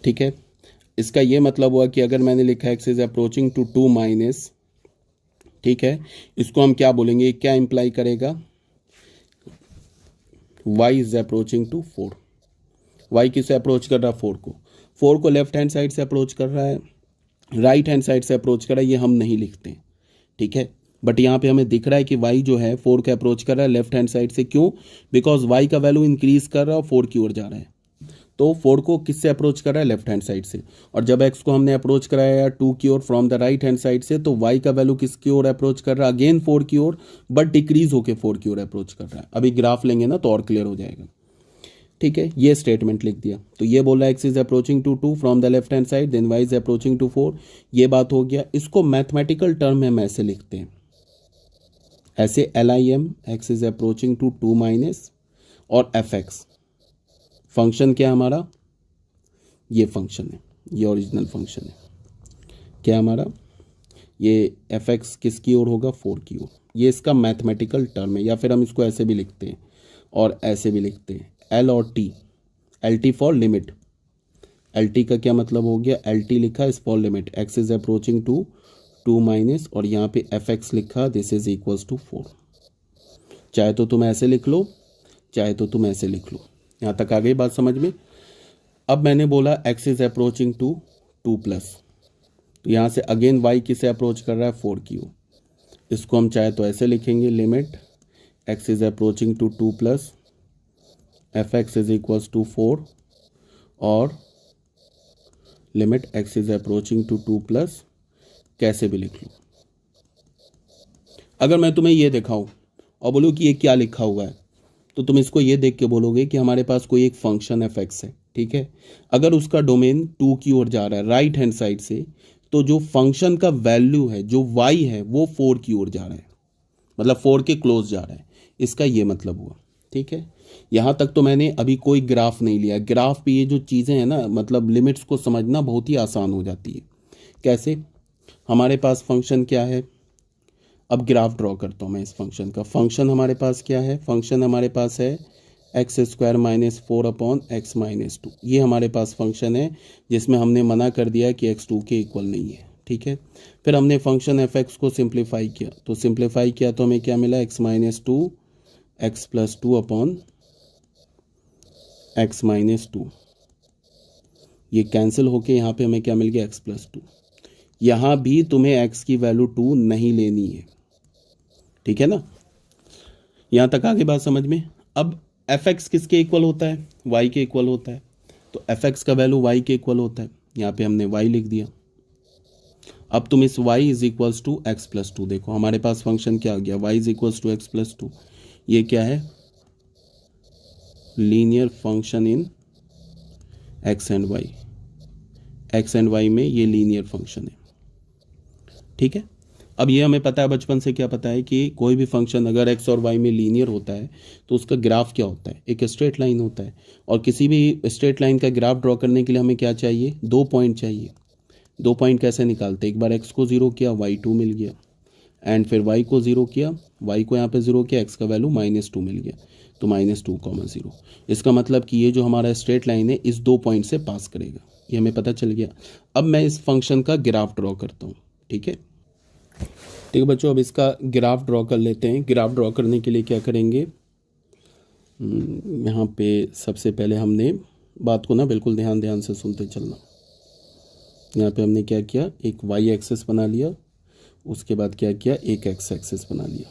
ठीक है, इसका ये मतलब हुआ कि अगर मैंने लिखा x is approaching to 2 minus, ठीक है, इसको हम क्या बोलेंगे, क्या इंप्लाई करेगा, y is approaching to 4। y किससे अप्रोच कर रहा है, 4 को लेफ्ट हैंड साइड से अप्रोच कर रहा है, राइट हैंड साइड से अप्रोच कर रहा है, ये हम नहीं लिखते हैं, ठीक है। बट यहाँ पे हमें दिख रहा है कि y जो है 4 के अप्रोच कर रहा है लेफ्ट हैंड साइड से, क्यों, बिकॉज y का वैल्यू इंक्रीज कर रहा है और 4 की ओर जा रहा है, तो 4 को किससे अप्रोच कर रहा है, लेफ्ट हैंड साइड से। और जब x को हमने अप्रोच कराया 2 की ओर from the right hand side से, तो y का वैल्यू किसकी ओर अप्रोच कर रहा है, अगेन 4 की ओर, बट डिक्रीज होके 4 की ओर अप्रोच कर रहा है। अभी ग्राफ लेंगे ना तो और क्लियर हो जाएगा, ठीक है। ये स्टेटमेंट लिख दिया, तो ये बोल रहा है x is approaching to 2 from the left hand side, then y is approaching to 4। ये बात हो गया। इसको मैथमेटिकल टर्म में हम ऐसे लिखते हैं, ऐसे LIM x is approaching to 2 minus और FX फंक्शन क्या हमारा, ये फंक्शन है, ये ओरिजिनल फंक्शन है, क्या हमारा, ये FX किसकी ओर होगा, 4 की ओर। ये इसका मैथमेटिकल टर्म है, या फिर हम इसको ऐसे भी लिखते हैं और ऐसे भी लिखते हैं, L और T, LT for limit. LT का क्या मतलब हो गया, LT लिखा is for limit x is approaching to 2 minus, और यहाँ पे FX लिखा दिस इज इक्वल्स टू 4। चाहे तो तुम ऐसे लिख लो, चाहे तो तुम ऐसे लिख लो। यहाँ तक आ गई बात समझ में। अब मैंने बोला x is approaching to 2 plus, तो यहाँ से अगेन y किसे अप्रोच कर रहा है, 4 की ओर। इसको हम चाहे तो ऐसे लिखेंगे, limit x is approaching to 2 plus FX is equals to 4, और limit x is approaching to 2 plus, कैसे भी लिख लो। अगर मैं तुम्हें ये दिखाऊं और बोलूँ कि ये क्या लिखा हुआ है, तो तुम इसको ये देख के बोलोगे कि हमारे पास कोई एक फंक्शन FX है, ठीक है। अगर उसका डोमेन 2 की ओर जा रहा है राइट हैंड साइड से, तो जो फंक्शन का वैल्यू है, जो y है, वो 4 की ओर जा रहा है, मतलब 4 के क्लोज जा रहा है, इसका ये मतलब हुआ, ठीक है। यहाँ तक तो मैंने अभी कोई ग्राफ नहीं लिया। ग्राफ पे ये जो चीज़ें हैं ना, मतलब लिमिट्स को समझना बहुत ही आसान हो जाती है। कैसे, हमारे पास फंक्शन क्या है, अब ग्राफ ड्रॉ करता हूँ मैं इस फंक्शन का। फंक्शन हमारे पास क्या है, फंक्शन हमारे पास है x square minus 4 upon x minus 2। ये हमारे पास फंक्शन है जिसमें हमने मना कर दिया कि x 2 के इक्वल नहीं है, ठीक है। फिर हमने फंक्शन FX को सिंप्लीफाई किया, तो सिंप्लीफाई किया तो हमें क्या मिला, x minus 2 x plus 2 upon x minus 2। ये कैंसिल होके यहाँ पे हमें क्या मिल गया, x प्लस 2। यहाँ भी तुम्हें x की वैल्यू 2 नहीं लेनी है, ठीक है ना। यहाँ तक आगे बात समझ में। अब FX किसके इक्वल होता है, y के इक्वल होता है, तो FX का वैल्यू y के इक्वल होता है। यहाँ पे हमने y लिख दिया। अब तुम इस y is equals to x plus 2 देखो, हमारे पास फंक्शन क्या आ गया, y is equals to x plus 2। ये क्या है, linear function in x and y। x and y में ये लीनियर फंक्शन है, ठीक है। अब ये हमें पता है, बचपन से क्या पता है कि कोई भी फंक्शन अगर x और y में लीनियर होता है तो उसका ग्राफ क्या होता है, एक स्ट्रेट लाइन होता है। और किसी भी स्ट्रेट लाइन का ग्राफ ड्रॉ करने के लिए हमें क्या चाहिए, 2 पॉइंट चाहिए। 2 पॉइंट कैसे निकालते, एक बार x को 0 किया, y2 मिल गया, एंड फिर y को 0 किया, y को यहाँ पे 0 किया, x का वैल्यू -2 मिल गया, तो -2, 0। इसका मतलब कि ये जो हमारा स्ट्रेट लाइन है इस 2 पॉइंट से पास करेगा, ये हमें पता चल गया। अब मैं इस फंक्शन का ग्राफ ड्रॉ करता हूँ, ठीक है। ठीक है बच्चों, अब इसका ग्राफ ड्रॉ कर लेते हैं। ग्राफ ड्रॉ करने के लिए क्या करेंगे, यहाँ पे सबसे पहले हमने बात को ना बिल्कुल ध्यान से सुनते चलना। यहाँ पे हमने क्या किया, एक y एक्सिस बना लिया, उसके बाद क्या किया, एक x एक्सिस बना लिया,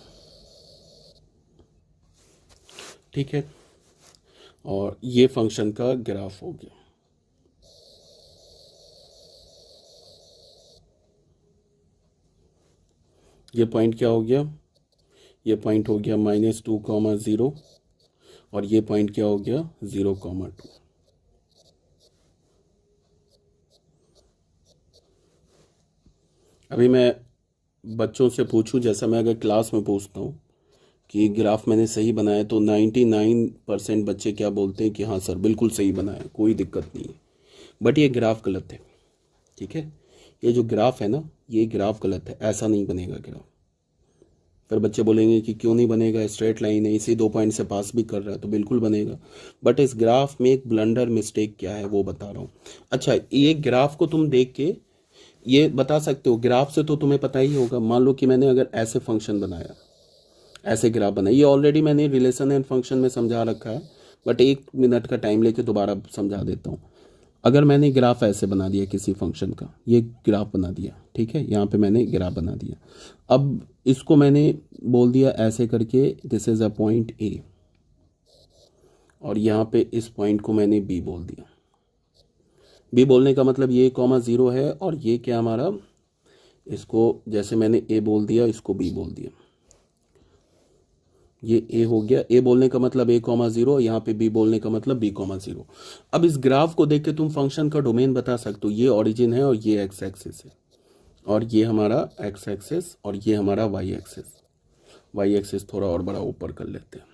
ठीक है। और ये फंक्शन का ग्राफ हो गया। ये पॉइंट क्या हो गया, ये पॉइंट हो गया -2, 0, और ये पॉइंट क्या हो गया, 0, 2। अभी मैं बच्चों से पूछूं, जैसा मैं अगर क्लास में पूछता हूँ कि ग्राफ मैंने सही बनाया, तो 99% बच्चे क्या बोलते हैं कि हाँ सर बिल्कुल सही बनाया, कोई दिक्कत नहीं है। बट ये ग्राफ गलत है, ठीक है। ये जो ग्राफ है ना, ये ग्राफ गलत है, ऐसा नहीं बनेगा ग्राफ, फिर बच्चे बोलेंगे कि क्यों नहीं बनेगा, स्ट्रेट लाइन है, इसी 2 पॉइंट से पास भी कर रहा है, तो बिल्कुल बनेगा। बट इस ग्राफ में एक ब्लंडर मिस्टेक क्या है वो बता रहा हूँ। अच्छा, ये ग्राफ को तुम देख के ये बता सकते हो, ग्राफ से तो तुम्हें पता ही होगा। मान लो कि मैंने अगर ऐसे फंक्शन बनाया, ऐसे ग्राफ बनाया, ये ऑलरेडी मैंने रिलेशन एंड फंक्शन में समझा रखा है, बट 1 मिनट का टाइम लेके दोबारा समझा देता हूँ। अगर मैंने ग्राफ ऐसे बना दिया किसी फंक्शन का, ये ग्राफ बना दिया, ठीक है, यहाँ पे मैंने ग्राफ बना दिया। अब इसको मैंने बोल दिया ऐसे करके, this is a point A, और यहाँ पे इस पॉइंट को मैंने बी बोल दिया। बी बोलने का मतलब ये 0 है, और ये क्या हमारा, इसको जैसे मैंने ए बोल दिया, इसको बी बोल दिया, ये ए हो गया। ए बोलने का मतलब 0, यहाँ पे बी बोलने का मतलब B0। अब इस ग्राफ को देख के तुम फंक्शन का डोमेन बता सकते हो। ये ओरिजिन है और ये एक्स एक्सिस है, और ये हमारा एक्स एक्सिस और ये हमारा वाई एक्सिस। वाई एक्सिस थोड़ा और बड़ा ऊपर कर लेते हैं,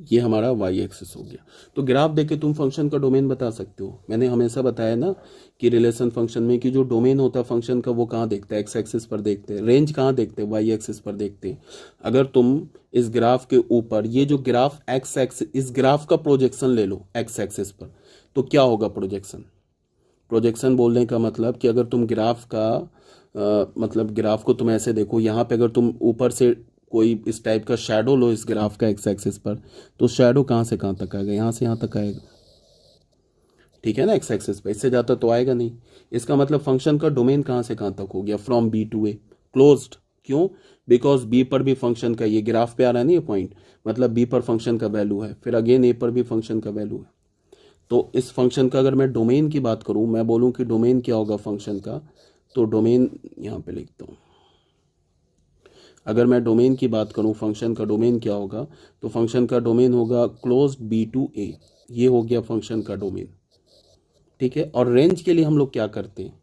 ये हमारा वाई एक्सिस हो गया। तो ग्राफ देख के तुम फंक्शन का डोमेन बता सकते हो। मैंने हमेशा बताया ना कि रिलेशन फंक्शन में कि जो डोमेन होता है फंक्शन का वो कहाँ देखते हैं, एक्स एक्सिस पर देखते हैं। रेंज कहाँ देखते हैं, वाई एक्सिस पर देखते हैं। अगर तुम इस ग्राफ के ऊपर ये जो ग्राफ एक्स एक्सिस, इस ग्राफ का प्रोजेक्शन ले लो एक्स एक्सिस पर, तो क्या होगा प्रोजेक्शन। प्रोजेक्शन बोलने का मतलब कि अगर तुम ग्राफ का मतलब ग्राफ को तुम ऐसे देखो, यहाँ पे अगर तुम ऊपर से कोई इस टाइप का शेडो लो इस ग्राफ का एक्स एक्सिस पर, तो शेडो कहाँ से कहाँ तक आएगा, यहाँ से यहाँ तक आएगा, ठीक है ना, एक्स एक्सिस पे। इससे ज़्यादा तो आएगा नहीं। इसका मतलब फंक्शन का डोमेन कहाँ से कहाँ तक हो गया, from b to a, closed. क्यों, बिकॉज बी पर भी फंक्शन का, ये ग्राफ पे आ रहा है ना ये पॉइंट, मतलब बी पर फंक्शन का वैल्यू है, फिर अगेन ए पर भी फंक्शन का वैल्यू है। तो इस फंक्शन का अगर मैं डोमेन की बात करूँ, मैं बोलूँ कि डोमेन क्या होगा फंक्शन का, तो डोमेन यहाँ पे लिखता हूँ। अगर मैं डोमेन की बात करूं फंक्शन का डोमेन क्या होगा, तो फंक्शन का डोमेन होगा क्लोज्ड बी टू ए। ये हो गया फंक्शन का डोमेन, ठीक है। और रेंज के लिए हम लोग क्या करते हैं,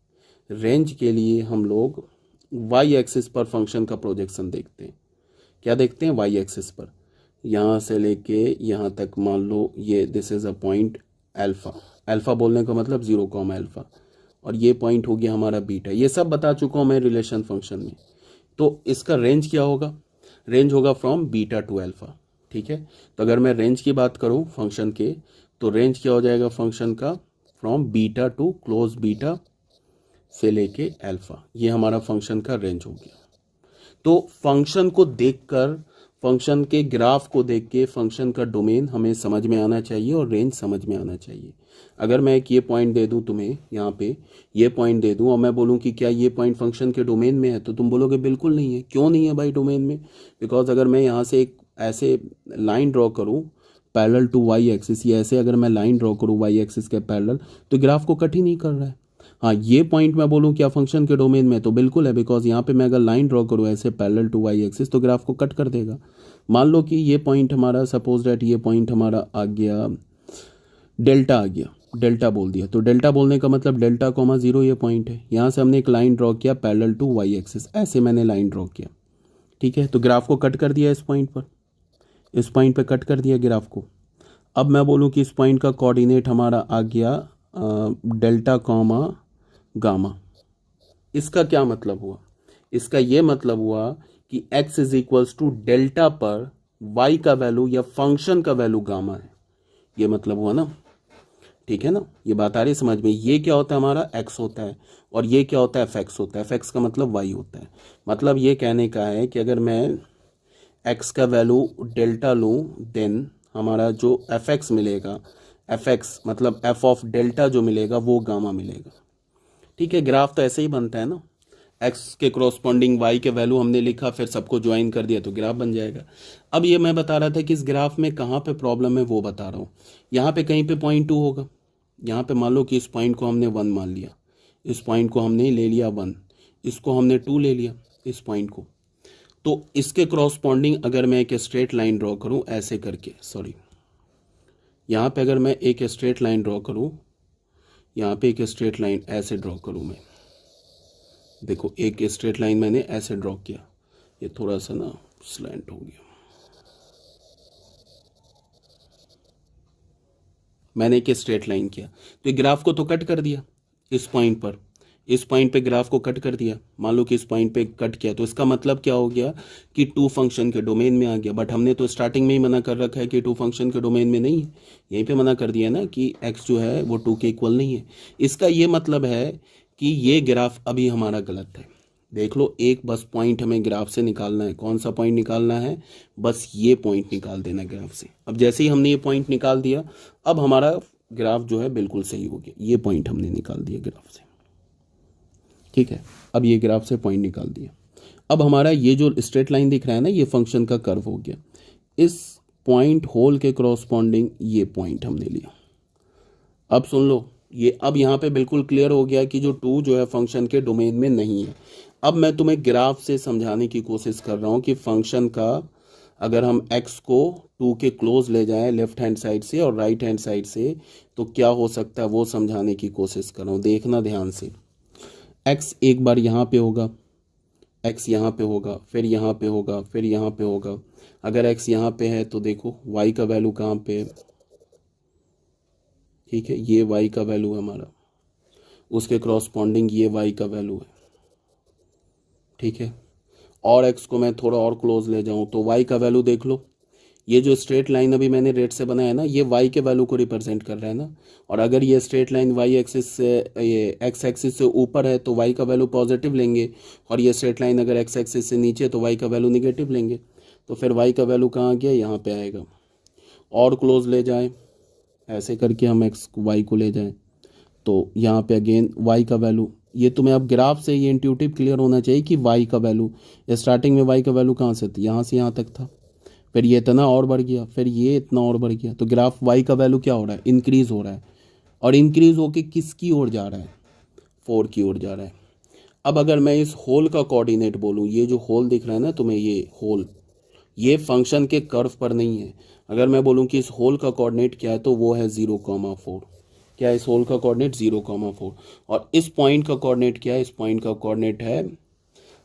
रेंज के लिए हम लोग वाई एक्सिस पर फंक्शन का प्रोजेक्शन देखते हैं। क्या देखते हैं, वाई एक्सिस पर, यहाँ से लेके यहाँ तक मान लो ये this is a point alpha. Alpha बोलने का मतलब 0, अल्फा, और ये पॉइंट हो गया हमारा बीटा। ये सब बता चुका हूँ मैं रिलेशन फंक्शन में। तो इसका रेंज क्या होगा, रेंज होगा फ्रॉम बीटा टू अल्फा, ठीक है। तो अगर मैं रेंज की बात करूं फंक्शन के, तो रेंज क्या हो जाएगा फंक्शन का, from beta two close beta से लेके अल्फा, ये हमारा फंक्शन का रेंज हो गया। तो फंक्शन को देखकर, फंक्शन के ग्राफ को देख के फंक्शन का डोमेन हमें समझ में आना चाहिए और रेंज समझ में आना चाहिए। अगर मैं एक ये पॉइंट दे दूं तुम्हें, यहाँ पे ये पॉइंट दे दूं और मैं बोलूं कि क्या ये पॉइंट फंक्शन के डोमेन में है, तो तुम बोलोगे बिल्कुल नहीं है। क्यों नहीं है भाई डोमेन में, बिकॉज अगर मैं यहाँ से एक ऐसे लाइन ड्रॉ करूँ पैरेलल टू वाई एक्सिस, ये ऐसे अगर मैं लाइन ड्रॉ करूँ वाई एक्सिस के पैरेलल, तो ग्राफ को कट ही नहीं कर रहा है। हाँ, ये पॉइंट मैं बोलूँ क्या फंक्शन के डोमेन में, तो बिल्कुल है, बिकॉज यहाँ पे मैं अगर लाइन ड्रॉ करूँ ऐसे पैरेलल टू वाई एक्सिस, तो ग्राफ को कट कर देगा। मान लो कि ये पॉइंट हमारा, सपोज दैट ये पॉइंट हमारा आ गया डेल्टा, आ गया डेल्टा बोल दिया, तो डेल्टा बोलने का मतलब डेल्टा कॉमा 0 ये पॉइंट है। यहाँ से हमने एक लाइन ड्रॉ किया पैरेलल टू वाई एक्सिस, ऐसे मैंने लाइन ड्रॉ किया, ठीक है। तो ग्राफ को कट कर दिया इस पॉइंट पर, इस पॉइंट पे कट कर दिया ग्राफ को। अब मैं बोलूँ कि इस पॉइंट का कोऑर्डिनेट हमारा आ गया डेल्टा कॉमा गामा। इसका क्या मतलब हुआ, इसका ये मतलब हुआ कि x is equals to delta पर y का वैल्यू या फंक्शन का वैल्यू गामा है, ये मतलब हुआ ना, ठीक है ना। ये बात आ रही है समझ में। ये क्या होता है हमारा x होता है, और ये क्या होता है fx होता है। fx का मतलब y होता है। मतलब ये कहने का है कि अगर मैं x का वैल्यू डेल्टा लूँ, देन हमारा जो fx मिलेगा, fx मतलब f ऑफ डेल्टा जो मिलेगा वो गामा मिलेगा, ठीक है। ग्राफ तो ऐसे ही बनता है ना, x के क्रॉसपॉन्डिंग y के वैल्यू हमने लिखा, फिर सबको ज्वाइन कर दिया तो ग्राफ बन जाएगा। अब ये मैं बता रहा था कि इस ग्राफ में कहाँ पे प्रॉब्लम है वो बता रहा हूँ। यहाँ पे कहीं पे पॉइंट 2 होगा, यहाँ पे मान लो कि इस पॉइंट को हमने 1 मान लिया, इस पॉइंट को हमने ले लिया 1, इसको हमने 2 ले लिया इस पॉइंट को। तो इसके क्रॉसपॉन्डिंग अगर मैं एक स्ट्रेट लाइन ड्रॉ करूँ ऐसे करके, सॉरी, यहाँ पे अगर मैं एक स्ट्रेट लाइन ड्रॉ करूँ, यहाँ पे एक स्ट्रेट लाइन ऐसे ड्रॉ करूँ मैं, देखो एक स्ट्रेट लाइन मैंने ऐसे ड्रॉ किया, ये थोड़ा सा ना स्लैंट हो गया, मैंने एक स्ट्रेट लाइन किया, तो ग्राफ को तो कट कर दिया इस पॉइंट पर, इस पॉइंट पे ग्राफ को कट कर दिया, मान लो कि इस पॉइंट पे कट किया, तो इसका मतलब क्या हो गया कि टू फंक्शन के डोमेन में आ गया। बट हमने तो स्टार्टिंग में ही मना कर रखा है कि टू फंक्शन के डोमेन में नहीं है, यहीं पे मना कर दिया ना कि x जो है वो 2 के इक्वल नहीं है। इसका ये मतलब है कि ये ग्राफ अभी हमारा गलत है। देख लो, एक बस पॉइंट हमें ग्राफ से निकालना है। कौन सा पॉइंट निकालना है? बस ये पॉइंट निकाल देना ग्राफ से। अब जैसे ही हमने ये पॉइंट निकाल दिया, अब हमारा ग्राफ जो है बिल्कुल सही हो गया। ये पॉइंट हमने निकाल दिया ग्राफ से, ठीक है। अब ये ग्राफ से पॉइंट निकाल दिया। अब हमारा ये जो स्ट्रेट लाइन दिख रहा है ना, ये फंक्शन का कर्व हो गया। इस पॉइंट होल के करॉस्पॉन्डिंग ये पॉइंट हमने लिया। अब सुन लो, ये अब यहाँ पे बिल्कुल क्लियर हो गया कि जो टू जो है फंक्शन के डोमेन में नहीं है। अब मैं तुम्हें ग्राफ से समझाने की कोशिश कर रहा हूँ कि फंक्शन का अगर हम x को 2 के क्लोज ले जाएं लेफ्ट हैंड साइड से और राइट हैंड साइड से, तो क्या हो सकता है वो समझाने की कोशिश कर रहा हूँ। देखना ध्यान से। x एक बार यहाँ पे होगा, x यहाँ पे होगा, फिर यहाँ पे होगा, फिर यहाँ पे होगा। अगर x यहाँ पे है तो देखो y का वैल्यू कहाँ पे है, ठीक है, ये y का वैल्यू है हमारा, उसके क्रॉसपॉन्डिंग ये y का वैल्यू है, ठीक है। और x को मैं थोड़ा और क्लोज ले जाऊं तो y का वैल्यू देख लो। ये जो स्ट्रेट लाइन अभी मैंने रेड से बनाया ना, ये y के वैल्यू को रिप्रेजेंट कर रहा है ना। और अगर ये स्ट्रेट लाइन y एक्सिस से, ये x एक्सिस से ऊपर है तो y का वैल्यू पॉजिटिव लेंगे, और ये स्ट्रेट लाइन अगर x एक्सिस से नीचे तो y का वैल्यू निगेटिव लेंगे। तो फिर y का वैल्यू कहाँ गया? यहाँ पे आएगा। और क्लोज ले जाएं, ऐसे करके हम y को ले जाएं तो यहाँ पे अगेन y का वैल्यू, ये तुम्हें अब ग्राफ से ये इंट्यूटिव क्लियर होना चाहिए कि y का वैल्यू, स्टार्टिंग में y का वैल्यू कहाँ से था? यहाँ से यहाँ तक था, फिर ये इतना और बढ़ गया, फिर ये इतना और बढ़ गया। तो ग्राफ y का वैल्यू क्या हो रहा है? इंक्रीज हो रहा है। और इंक्रीज होके किसकी ओर जा रहा है? 4 की ओर जा रहा है। अब अगर मैं इस होल का कोऑर्डिनेट बोलूँ, ये जो होल दिख रहा है ना तुम्हें, ये होल, ये फंक्शन के कर्व पर नहीं है। अगर मैं बोलूँ कि इस होल का कोऑर्डिनेट क्या है, तो वो है 0,4। क्या है इस होल का कोऑर्डिनेट? 0,4। और इस पॉइंट का कोऑर्डिनेट क्या है? इस पॉइंट का कोऑर्डिनेट है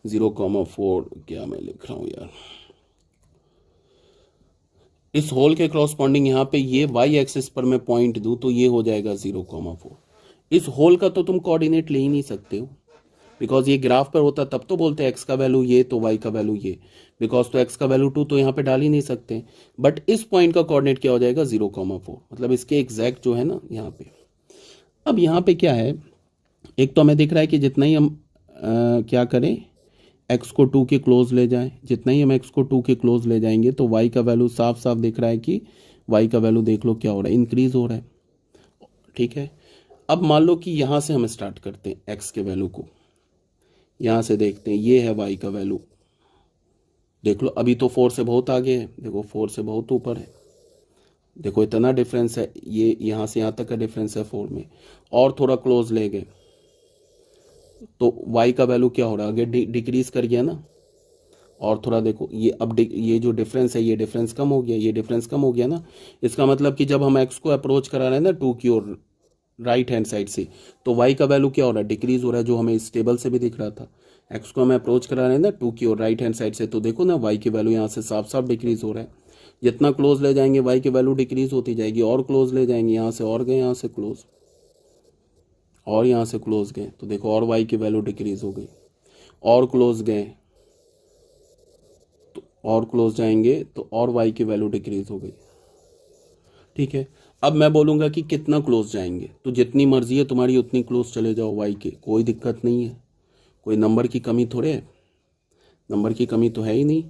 0,4। क्या मैं लिख रहा हूँ यार, इस होल के क्रॉसपॉन्डिंग यहाँ पे ये y एक्सिस पर मैं पॉइंट दूं तो ये हो जाएगा 0,4। इस होल का तो तुम कोऑर्डिनेट ले ही नहीं सकते हो, बिकॉज ये ग्राफ पर होता तब तो बोलते x का वैल्यू ये तो y का वैल्यू ये, बिकॉज तो x का वैल्यू 2 तो यहाँ पे डाल ही नहीं सकते। बट इस पॉइंट का कोऑर्डिनेट क्या हो जाएगा? 0,4, मतलब इसके एग्जैक्ट जो है ना यहाँ पे। अब यहाँ पे क्या है, एक तो हमें दिख रहा है कि जितना ही हम क्या करें, x को 2 के क्लोज ले जाएं, जितना ही हम x को 2 के क्लोज ले जाएंगे तो y का वैल्यू साफ साफ दिख रहा है कि y का वैल्यू देख लो क्या हो रहा है, इंक्रीज हो रहा है, ठीक है। अब मान लो कि यहाँ से हम स्टार्ट करते हैं x के वैल्यू को, यहाँ से देखते हैं, ये है y का वैल्यू। देख लो अभी तो 4 से बहुत आगे है, देखो 4 से बहुत ऊपर है, देखो इतना डिफरेंस है, ये यहाँ से यहाँ तक का डिफरेंस है 4 में। और थोड़ा क्लोज ले गए तो y का वैल्यू क्या हो रहा है? आगे डिक्रीज कर गया ना। और थोड़ा देखो, ये अब ये जो डिफरेंस है, ये डिफरेंस कम हो गया, ये डिफरेंस कम हो गया ना। इसका मतलब कि जब हम x को अप्रोच करा रहे हैं ना 2 की ओर राइट हैंड साइड से, तो y का वैल्यू क्या हो रहा है? डिक्रीज हो रहा है, जो हमें इस टेबल से भी दिख रहा था। x को हमें अप्रोच करा रहे हैं ना 2 की ओर राइट हैंड साइड से, तो देखो ना y की वैल्यू यहाँ से साफ साफ डिक्रीज हो रहा है। जितना क्लोज ले जाएंगे y की वैल्यू डिक्रीज होती जाएगी, और क्लोज ले जाएंगे, यहाँ से और गए, यहाँ से क्लोज, और यहाँ से क्लोज गए तो देखो और y की वैल्यू डिक्रीज हो गई। और क्लोज गए तो और क्लोज जाएंगे तो और y की वैल्यू डिक्रीज हो गई, ठीक है। अब मैं बोलूँगा कि कितना क्लोज जाएंगे, तो जितनी मर्जी है तुम्हारी उतनी क्लोज चले जाओ y के, कोई दिक्कत नहीं है, कोई नंबर की कमी थोड़े है, नंबर की कमी तो है ही नहीं।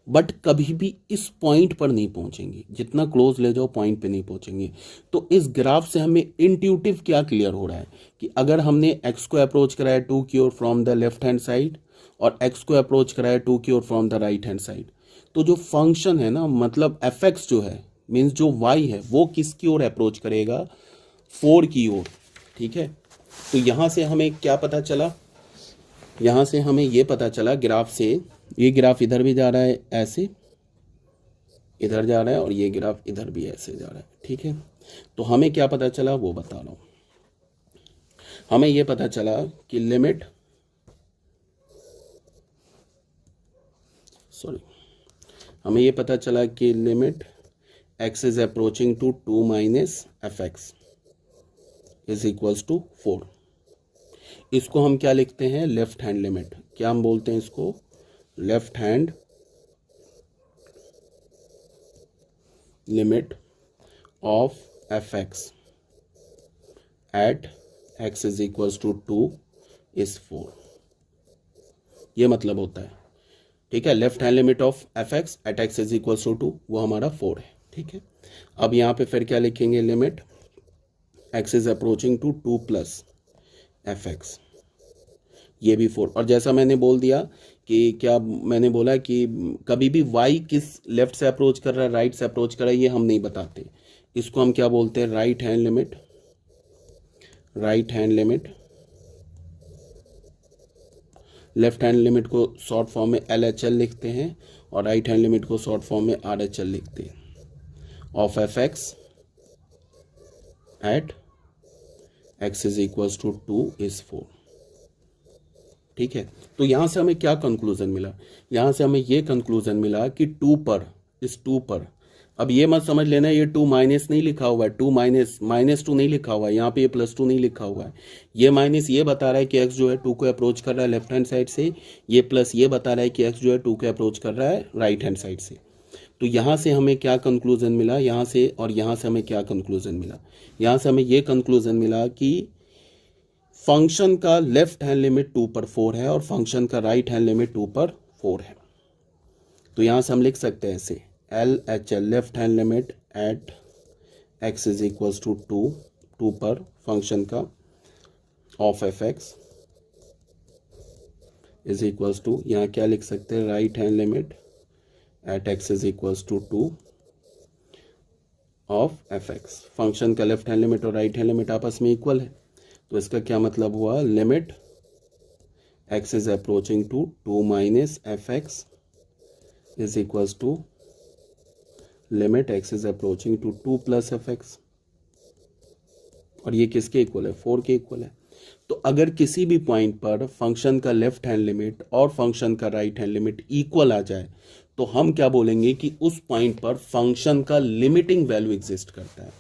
बट कभी भी इस पॉइंट पर नहीं पहुंचेंगे, जितना क्लोज ले जाओ पॉइंट पे नहीं पहुंचेंगे। तो इस ग्राफ से हमें इंट्यूटिव क्या क्लियर हो रहा है कि अगर हमने x को अप्रोच कराया 2 की ओर from the left hand side और x को अप्रोच कराया 2 की ओर from the right hand side, तो जो फंक्शन है ना, मतलब fx जो है, मीन्स जो y है, वो किसकी ओर अप्रोच करेगा? 4 की ओर, ठीक है। तो यहाँ से हमें क्या पता चला? यहाँ से हमें ये पता चला ग्राफ से, ये ग्राफ इधर भी जा रहा है ऐसे, इधर जा रहा है, और ये ग्राफ इधर भी ऐसे जा रहा है, ठीक है। तो हमें क्या पता चला वो बता रहा हूँ। हमें ये पता चला कि लिमिट, हमें ये पता चला कि limit x is approaching to 2 - fx is equals to 4। इसको हम क्या लिखते हैं, लेफ्ट हैंड लिमिट। क्या हम बोलते हैं इसको, left hand limit of f x at x is equals to 2 is 4। ये मतलब होता है, ठीक है। Left hand limit of f x at x is equals to 2, वो हमारा 4 है, ठीक है। अब यहाँ पे फिर क्या लिखेंगे, limit x is approaching to 2 plus f x, ये भी 4। और जैसा मैंने बोल दिया कि क्या मैंने बोला कि कभी भी y किस लेफ्ट से अप्रोच कर रहा है, राइट से अप्रोच कर रहा है, ये हम नहीं बताते। इसको हम क्या बोलते हैं, right hand limit. Right hand limit, left hand limit को शॉर्ट फॉर्म में LHL लिखते हैं और राइट हैंड लिमिट को शॉर्ट फॉर्म में RHL लिखते हैं, of f x at x is equals to 2 is 4, ठीक है। तो यहां से हमें क्या कंक्लूजन मिला, यहां से हमें ये कंक्लूजन मिला कि 2 पर, इस 2 पर, अब ये मत समझ लेना ये 2 माइनस नहीं लिखा हुआ है, 2 माइनस 2 नहीं लिखा हुआ है, यहाँ पे ये +2 नहीं लिखा हुआ है। ये माइनस ये बता रहा है कि x जो है 2 को अप्रोच कर रहा है लेफ्ट हैंड साइड से, ये प्लस ये बता रहा है कि x जो है 2 को अप्रोच कर रहा है राइट हैंड साइड से। तो यहाँ से हमें क्या कंक्लूजन मिला, यहाँ से और यहाँ से हमें क्या कंक्लूजन मिला, यहाँ से हमें ये कंक्लूजन मिला कि फंक्शन का लेफ्ट हैंड लिमिट 2 पर 4 है और फंक्शन का राइट हैंड लिमिट 2 पर 4 है। तो यहाँ से हम लिख सकते हैं ऐसे, LHL left hand limit at x is equals to 2 पर फंक्शन का of f x is equals to, यहाँ क्या लिख सकते हैं, right hand limit at x is equals to 2 of f x. Function का लेफ्ट हैंड लिमिट और right hand limit आपस में इक्वल है, तो इसका क्या मतलब हुआ, limit x is approaching to 2 minus f x is equals to limit x is approaching to 2 plus f x. और ये किसके इक्वल है, 4 के इक्वल है। तो अगर किसी भी पॉइंट पर फंक्शन का लेफ्ट हैंड लिमिट और फंक्शन का राइट हैंड लिमिट इक्वल आ जाए तो हम क्या बोलेंगे कि उस पॉइंट पर फंक्शन का लिमिटिंग वैल्यू एग्जिस्ट करता है।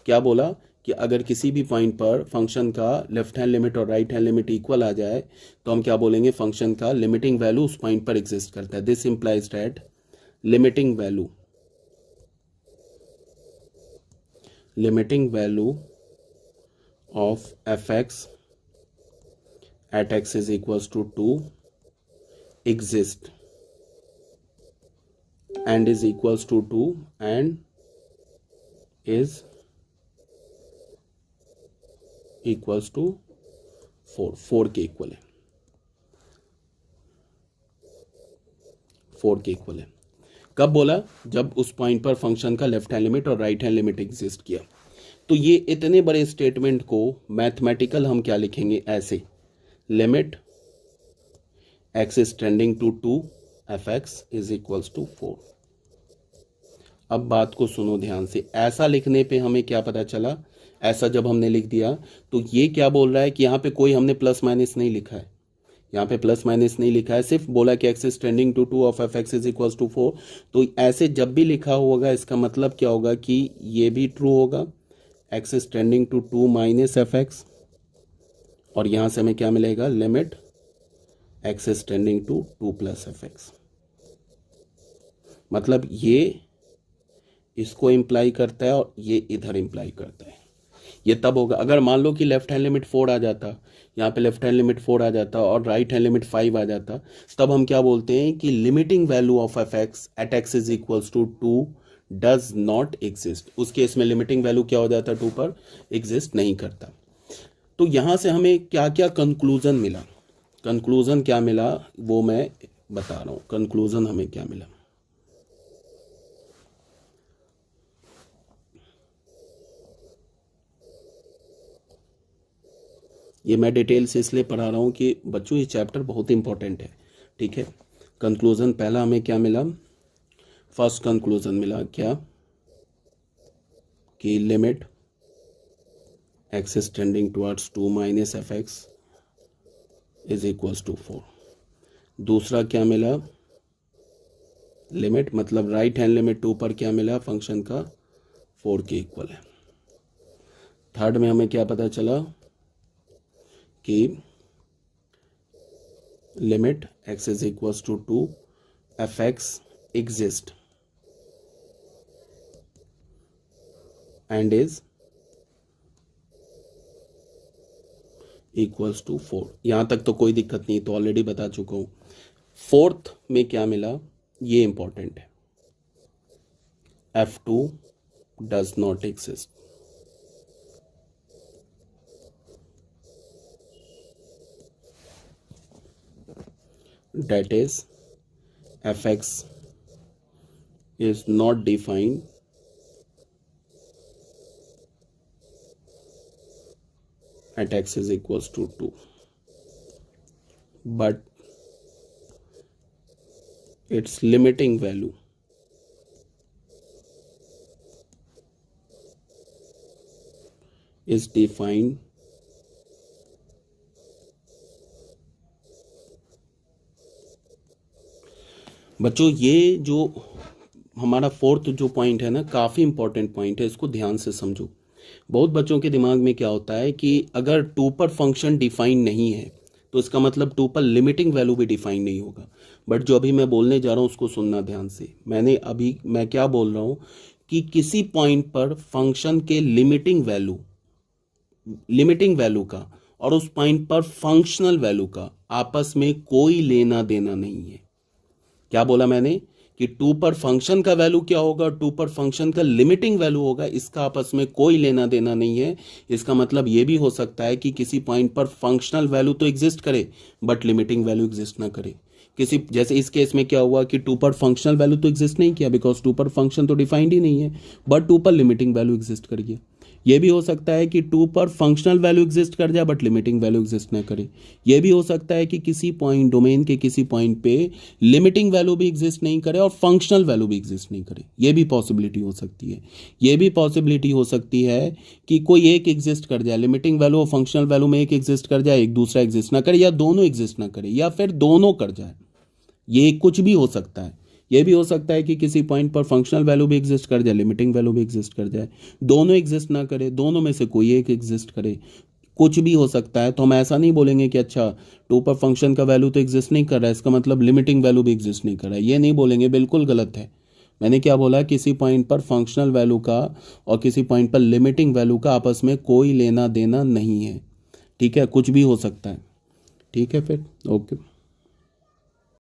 क्या बोला कि अगर किसी भी पॉइंट पर फंक्शन का लेफ्ट हैंड लिमिट और राइट हैंड लिमिट इक्वल आ जाए तो हम क्या बोलेंगे, फंक्शन का लिमिटिंग वैल्यू उस पॉइंट पर एग्जिस्ट करता है। This implies that limiting value of fx at x is equals to 2 exist and is equals to 2 and is equals to 4 के इक्वल है, 4 के इक्वल है। कब बोला, जब उस पॉइंट पर फंक्शन का लेफ्ट हैंड लिमिट और राइट हैंड लिमिट एग्जिस्ट किया। तो ये इतने बड़े स्टेटमेंट को मैथमेटिकल हम क्या लिखेंगे, ऐसे, limit x is tending to 2 f x is equals to 4। अब बात को सुनो ध्यान से, ऐसा लिखने पे हमें क्या पता चला, ऐसा जब हमने लिख दिया तो ये क्या बोल रहा है कि यहाँ पे कोई हमने प्लस माइनस नहीं लिखा है, यहाँ पे प्लस माइनस नहीं लिखा है, सिर्फ बोला कि x is tending to 2 of f x is equals to 4। तो ऐसे जब भी लिखा होगा इसका मतलब क्या होगा कि ये भी ट्रू होगा, x is tending to 2 minus f x, और यहां से हमें क्या मिलेगा, limit x is tending to 2 plus f x. मतलब ये इसको इंप्लाई करता है और ये इधर इंप्लाई करता है। ये तब होगा अगर मान लो कि लेफ्ट हैंड लिमिट 4 आ जाता, यहाँ पे लेफ्ट हैंड लिमिट 4 आ जाता और राइट हैंड लिमिट 5 आ जाता, तब हम क्या बोलते हैं कि limiting value of f x at x is equals to 2 does not exist. उस केस में लिमिटिंग वैल्यू क्या हो जाता, 2 पर एग्जिस्ट नहीं करता। तो यहां से हमें क्या क्या कंक्लूजन मिला, कंक्लूजन क्या मिला वो मैं बता रहा हूं। कंक्लूजन हमें क्या मिला, ये मैं डिटेल से इसलिए पढ़ा रहा हूं कि बच्चों ये चैप्टर बहुत इंपॉर्टेंट है, ठीक है। कंक्लूजन पहला हमें क्या मिला, फर्स्ट कंक्लूजन मिला क्या, कि limit x is tending towards 2 minus f x is equals to 4। दूसरा क्या मिला, लिमिट मतलब राइट हैंड लिमिट 2 पर क्या मिला, फंक्शन का 4 के इक्वल है। थर्ड में हमें क्या पता चला कि limit x is equals to 2 fx exist and is equals to 4। यहां तक तो कोई दिक्कत नहीं, तो ऑलरेडी बता चुका हूं। फोर्थ में क्या मिला, ये इंपॉर्टेंट है, f2 does not exist. That is, fx is not defined at x is equals to 2, but its limiting value is defined बच्चों। ये जो हमारा फोर्थ जो पॉइंट है ना, काफ़ी इंपॉर्टेंट पॉइंट है, इसको ध्यान से समझो। बहुत बच्चों के दिमाग में क्या होता है कि अगर टू पर फंक्शन डिफाइन नहीं है तो इसका मतलब टू पर लिमिटिंग वैल्यू भी डिफाइन नहीं होगा। बट जो अभी मैं बोलने जा रहा हूँ उसको सुनना ध्यान से। मैं क्या बोल रहा हूँ कि किसी पॉइंट पर फंक्शन के लिमिटिंग वैल्यू का और उस पॉइंट पर फंक्शनल वैल्यू का आपस में कोई लेना देना नहीं है। क्या बोला मैंने कि टू पर फंक्शन का वैल्यू क्या होगा, टू पर फंक्शन का लिमिटिंग वैल्यू होगा, इसका आपस में कोई लेना देना नहीं है। इसका मतलब यह भी हो सकता है कि किसी पॉइंट पर फंक्शनल वैल्यू तो एग्जिस्ट करे बट लिमिटिंग वैल्यू एग्जिस्ट ना करे। जैसे इस केस में क्या हुआ कि टू पर फंक्शनल वैल्यू तो एग्जिस्ट नहीं किया बिकॉज टू पर फंक्शन तो डिफाइंड ही नहीं है, बट टू पर लिमिटिंग वैल्यू एग्जिस्ट कर गया। ये भी हो सकता है कि टू पर फंक्शनल वैल्यू एग्जिस्ट कर जाए बट लिमिटिंग वैल्यू एग्जिस्ट ना करे। ये भी हो सकता है कि किसी पॉइंट डोमेन के किसी पॉइंट पे लिमिटिंग वैल्यू भी एग्जिस्ट नहीं करे और फंक्शनल वैल्यू भी एग्जिस्ट नहीं करे। ये भी पॉसिबिलिटी हो सकती है। ये भी पॉसिबिलिटी हो सकती है कि कोई एक एग्जिस्ट कर जाए, लिमिटिंग वैल्यू और फंक्शनल वैल्यू में एक एग्जिस्ट कर जाए, एक दूसरा एग्जिस्ट ना करे, या दोनों एग्जिस्ट ना करे, या फिर दोनों कर जाए। ये कुछ भी हो सकता है। ये भी हो सकता है कि किसी पॉइंट पर फंक्शनल वैल्यू भी एग्जिस्ट कर जाए, लिमिटिंग वैल्यू भी एग्जिस्ट कर जाए, दोनों एग्जिस्ट ना करे, दोनों में से कोई एक एग्जिस्ट करे, कुछ भी हो सकता है। तो हम ऐसा नहीं बोलेंगे कि अच्छा टू पर फंक्शन का वैल्यू तो एग्जिस्ट नहीं कर रहा है, इसका मतलब लिमिटिंग वैल्यू भी एग्जिस्ट नहीं कर रहा है। ये नहीं बोलेंगे, बिल्कुल गलत है। मैंने क्या बोला, किसी पॉइंट पर फंक्शनल वैल्यू का और किसी पॉइंट पर लिमिटिंग वैल्यू का आपस में कोई लेना देना नहीं है। ठीक है, कुछ भी हो सकता है। ठीक है फिर, ओके।